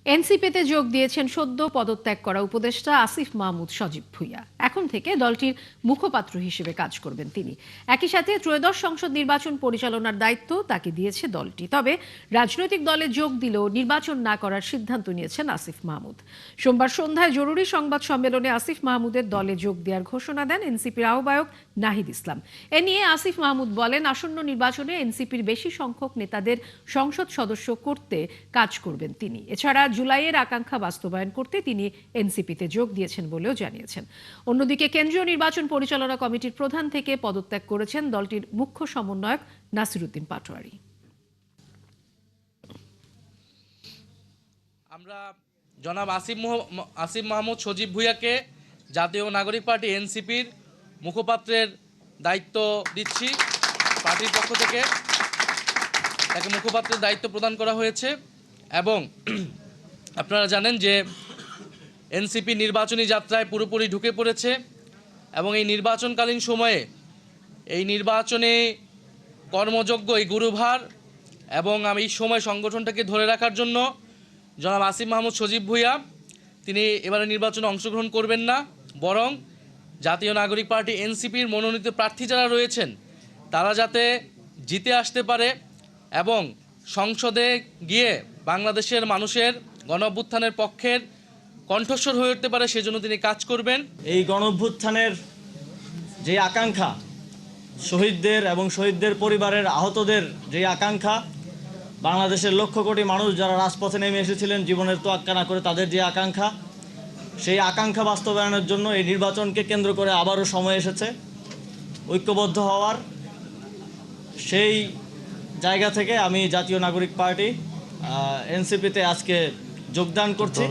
এনসিপিতে যোগ দিয়েছেন সদ্য পদত্যাগ করা উপদেষ্টা আসিফ মাহমুদ সজীব ভুঁইয়া। এখন থেকে দলটির মুখপাত্র হিসেবে কাজ করবেন তিনি। একই সাথে ত্রয়োদশ সংসদ নির্বাচন পরিচালনার দায়িত্ব তাকে দিয়েছে দলটি। তবে রাজনৈতিক দলে যোগ দিলেও নির্বাচন না করার সিদ্ধান্ত নিয়েছেন আসিফ মাহমুদ। সোমবার সন্ধ্যায় জরুরি সংবাদ সম্মেলনে আসিফ মাহমুদের দলে যোগ দেওয়ার ঘোষণা দেন এনসিপির আহ্বায়ক নাহিদ ইসলাম। এ নিয়ে আসিফ মাহমুদ বলেন, আসন্ন নির্বাচনে এনসিপির বেশি সংখ্যক নেতাদের সংসদ সদস্য করতে কাজ করবেন তিনি। এছাড়া জুলাইয়ের আকাঙ্ক্ষা বাস্তবায়ন করতে তিনি এনসিপিতে যোগ দিয়েছেন বলেও জানিয়েছেন। অন্যদিকে কেন্দ্রীয় নির্বাচন পরিচালনা কমিটির প্রধান থেকে পদত্যাগ করেছেন দলটির মুখ্য সমন্বয়ক নাসিরউদ্দিন পাটোয়ারি। আমরা জনাব আসিফ মাহমুদ সজীব ভুঁইয়াকে জাতীয় নাগরিক পার্টি এনসিপির মুখপাত্রের দায়িত্ব দিচ্ছি। পার্টির পক্ষ থেকে তাকে মুখপাত্রের দায়িত্ব প্রদান করা হয়েছে এবং আপনারা জানেন যে এনসিপি নির্বাচনী যাত্রায় পুরোপুরি ঢুকে পড়েছে এবং এই নির্বাচনকালীন সময়ে এই নির্বাচনে কর্মযোগ্য এই গুরুভার এবং আমি এই সময় সংগঠনটাকে ধরে রাখার জন্য জনাব আসিফ মাহমুদ সজীব ভুঁইয়া তিনি এবারে নির্বাচনে অংশগ্রহণ করবেন না, বরং জাতীয় নাগরিক পার্টি এনসিপির মনোনীত প্রার্থী যারা রয়েছেন তারা যাতে জিতে আসতে পারে এবং সংসদে গিয়ে বাংলাদেশের মানুষের গণঅভ্যুত্থানের পক্ষের কণ্ঠস্বর হয়ে উঠতে পারে সেজন্য তিনি কাজ করবেন। এই গণঅভ্যুত্থানের যে আকাঙ্ক্ষা, শহীদদের এবং শহীদদের পরিবারের আহতদের যে আকাঙ্ক্ষা, বাংলাদেশের লক্ষ কোটি মানুষ যারা রাজপথে নেমে এসেছিলেন জীবনের তোয়াক্কা না করে তাদের যে আকাঙ্ক্ষা, সেই আকাঙ্ক্ষা বাস্তবায়নের জন্য এই নির্বাচনকে কেন্দ্র করে আবারও সময় এসেছে ঐক্যবদ্ধ হওয়ার। সেই জায়গা থেকে আমি জাতীয় নাগরিক পার্টি এনসিপিতে আজকে যোগদান করছি।